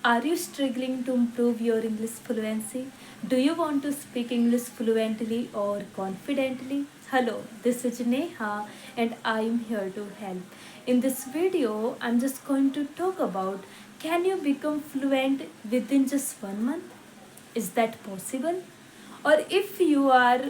Are you struggling to improve your English fluency? Do you want to speak English fluently or confidently? Hello, this is Neha and I am here to help. In this video, I'm just going to talk about, can you become fluent within just 1 month? Is that possible? Or if you are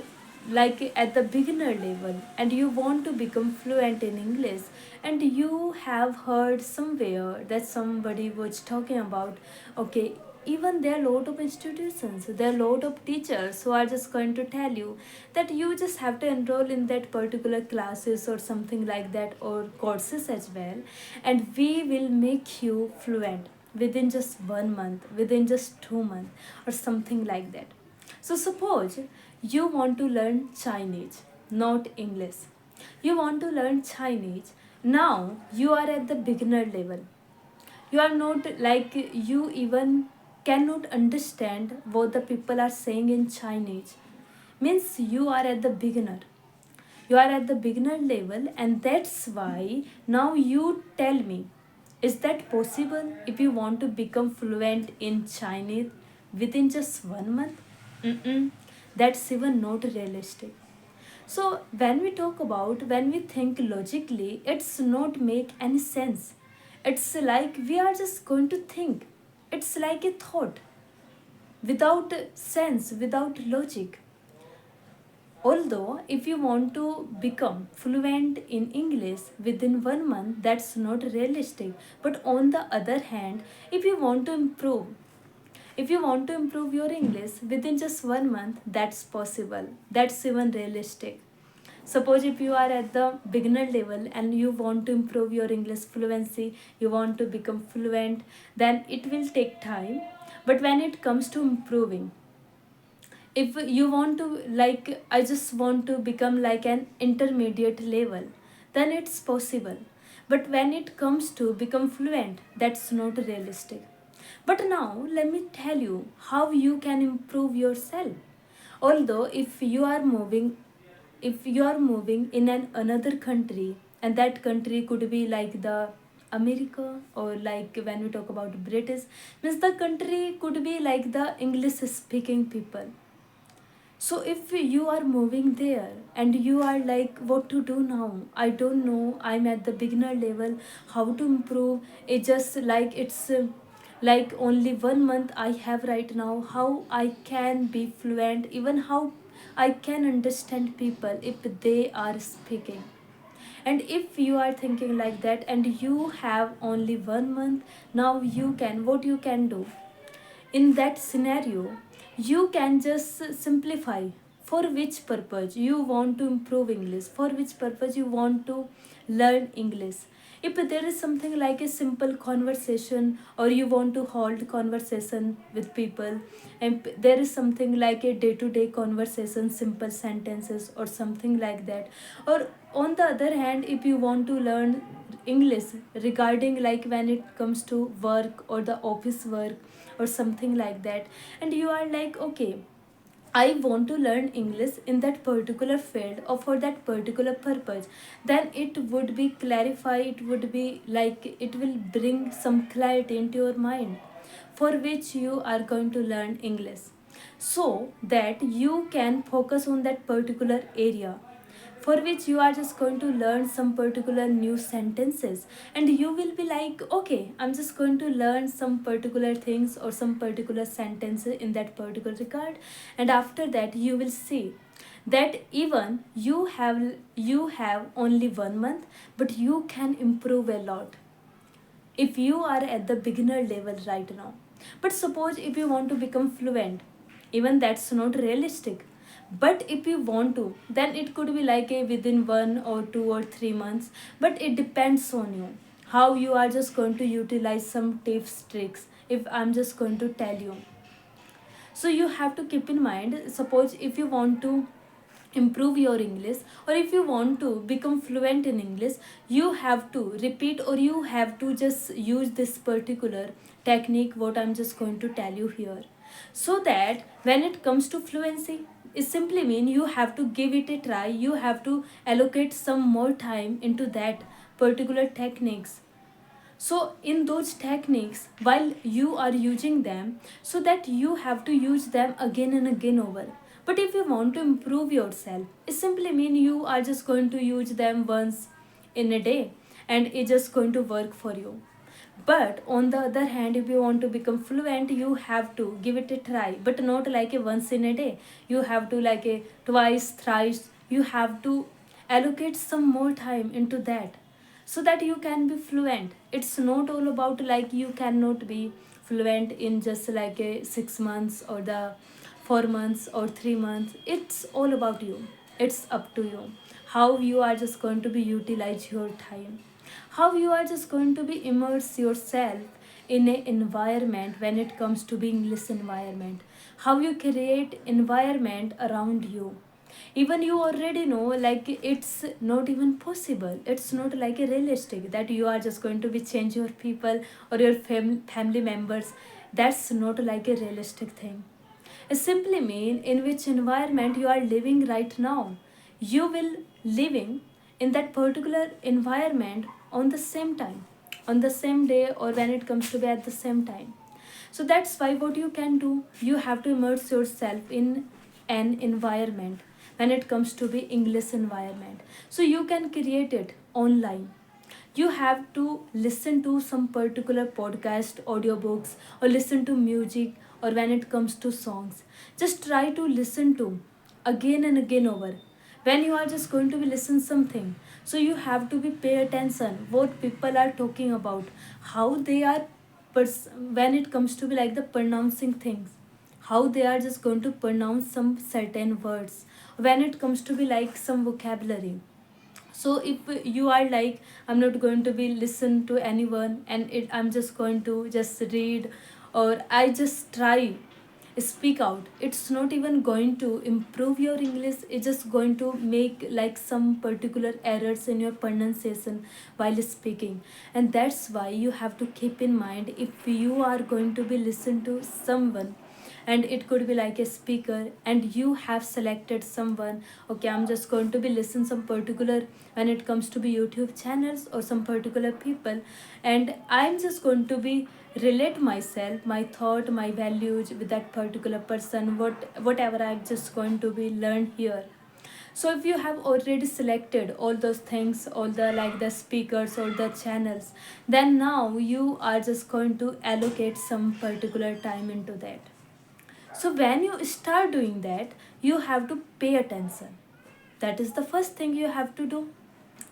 like at the beginner level and you want to become fluent in English, and you have heard somewhere that somebody was talking about, okay, even there are a lot of institutions, there are a lot of teachers who are just going to tell you that you just have to enroll in that particular classes or something like that, or courses as well, and we will make you fluent within just 1 month, within just 2 months, or something like that. So, suppose you want to learn Chinese, not English. You want to learn Chinese. Now you are at the beginner level. You are not like, you even cannot understand what the people are saying in Chinese. Means you are at the beginner. You are at the beginner level, and that's why now you tell me, is that possible if you want to become fluent in Chinese within just 1 month? Mm-mm, that's even not realistic. So when we think logically, it's not make any sense. It's like we are just going to think. It's like a thought without sense, without logic. Although, if you want to become fluent in English within 1 month, that's not realistic. But on the other hand, if you want to improve, if you want to improve your English within just 1 month, that's possible. That's even realistic. Suppose if you are at the beginner level and you want to improve your English fluency, you want to become fluent, then it will take time. But when it comes to improving, if you want to, like, I just want to become like an intermediate level, then it's possible. But when it comes to become fluent, that's not realistic. But now let me tell you how you can improve yourself. Although if you are moving in another country, and that country could be like the America, or like when we talk about British, means the country could be like the English speaking people. So if you are moving there and you are like, what to do now? I don't know. I'm at the beginner level. How to improve? It just like it's like only 1 month I have right now. How I can be fluent? Even how I can understand people if they are speaking. And if you are thinking like that and you have only 1 month, now you can, what you can do? In that scenario, you can just simplify for which purpose you want to improve English, for which purpose you want to learn English. If there is something like a simple conversation, or you want to hold conversation with people, and there is something like a day-to-day conversation, simple sentences or something like that. Or on the other hand, if you want to learn English regarding like when it comes to work or the office work or something like that, and you are like, okay, I want to learn English in that particular field or for that particular purpose, then it would be clarify, it would be like, it will bring some clarity into your mind for which you are going to learn English, so that you can focus on that particular area for which you are just going to learn some particular new sentences, and you will be like, okay, I'm just going to learn some particular things or some particular sentences in that particular regard. And after that you will see that even you have only 1 month, but you can improve a lot if you are at the beginner level right now. But suppose if you want to become fluent, even that's not realistic. But if you want to, then it could be like a within 1 or 2 or 3 months. But it depends on you how you are just going to utilize some tips, tricks. If I'm just going to tell you, so you have to keep in mind, suppose if you want to improve your English, or if you want to become fluent in English, you have to repeat, or you have to just use this particular technique what I'm just going to tell you here, so that when it comes to fluency, it simply mean you have to give it a try, you have to allocate some more time into that particular techniques, So in those techniques, while you are using them, so that you have to use them again and again over. But if you want to improve yourself, it simply means you are just going to use them once in a day, and it's just going to work for you. But on the other hand, if you want to become fluent, you have to give it a try, but not like a once in a day. You have to like a twice, thrice. You have to allocate some more time into that, so that you can be fluent. It's not all about like you cannot be fluent in just like a 6 months or the 4 months or 3 months. It's all about you. It's up to you how you are just going to be utilize your time, how you are just going to be immerse yourself in an environment. When it comes to being English environment, how you create environment around you, even you already know like it's not even possible, it's not like a realistic that you are just going to be change your people or your family members. That's not like a realistic thing. It simply mean in which environment you are living right now. You will living in that particular environment on the same time, on the same day, or when it comes to be at the same time. So that's why what you can do, you have to immerse yourself in an environment when it comes to be English environment. So you can create it online. You have to listen to some particular podcast, audiobooks, or listen to music, or when it comes to songs, just try to listen to again and again over. When you are just going to be listen something, so you have to be pay attention what people are talking about, how they are when it comes to be like the pronouncing things, how they are just going to pronounce some certain words, when it comes to be like some vocabulary. So if you are like, I'm not going to be listen to anyone, and I'm just going to just read, or I just try speak out, it's not even going to improve your English. It's just going to make like some particular errors in your pronunciation while speaking. And that's why you have to keep in mind, if you are going to be listen to someone, and it could be like a speaker, and you have selected someone, okay, I'm just going to be listen some particular, when it comes to be YouTube channels or some particular people, and I'm just going to be relate myself, my thought, my values with that particular person, whatever I'm just going to be learn here. So if you have already selected all those things, all the like the speakers or the channels, then now you are just going to allocate some particular time into that. So when you start doing that, you have to pay attention. That is the first thing you have to do.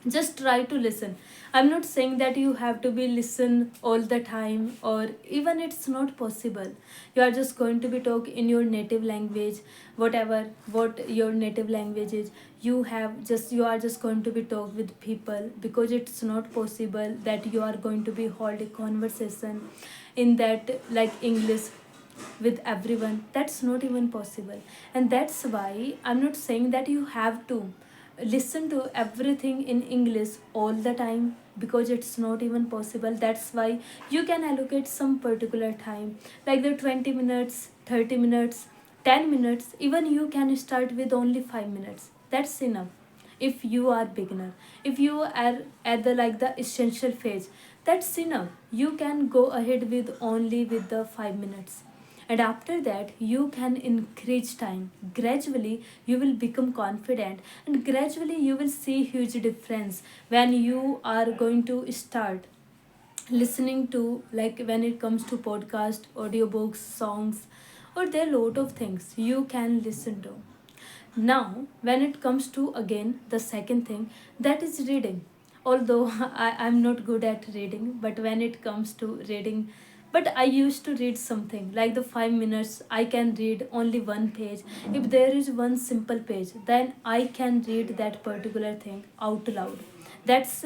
Just try to listen. I'm not saying that you have to be listen all the time, or even it's not possible. You are just going to be talk in your native language, whatever what your native language is. You are just going to be talk with people, because it's not possible that you are going to be hold a conversation in that like English with everyone. That's not even possible. And that's why I'm not saying that you have to listen to everything in English all the time, because it's not even possible. That's why you can allocate some particular time, like the 20 minutes, 30 minutes, 10 minutes. Even you can start with only 5 minutes. That's enough. If you are beginner, if you are at the like the essential phase, that's enough. You can go ahead with only with the 5 minutes, and after that you can increase time. Gradually you will become confident, and gradually you will see huge difference when you are going to start listening to, like when it comes to podcast, audiobooks, songs, or there are lot of things you can listen to. Now when it comes to again the second thing, that is reading. Although I'm not good at reading, but when it comes to reading, but I used to read something like the 5 minutes I can read only one page. If there is one simple page, then I can read that particular thing out loud. That's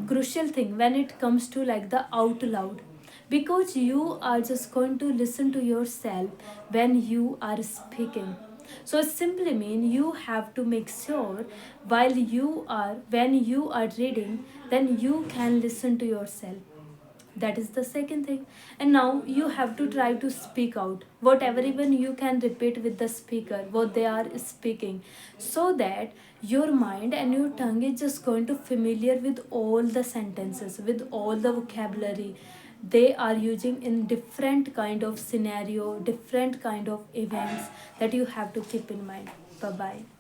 crucial thing when it comes to like the out loud, because you are just going to listen to yourself when you are speaking. So it simply mean you have to make sure while you are when you are reading, then you can listen to yourself. That is the second thing. And now you have to try to speak out whatever even you can repeat with the speaker what they are speaking, so that your mind and your tongue is just going to familiar with all the sentences, with all the vocabulary they are using in different kind of scenario, different kind of events, that you have to keep in mind. Bye bye.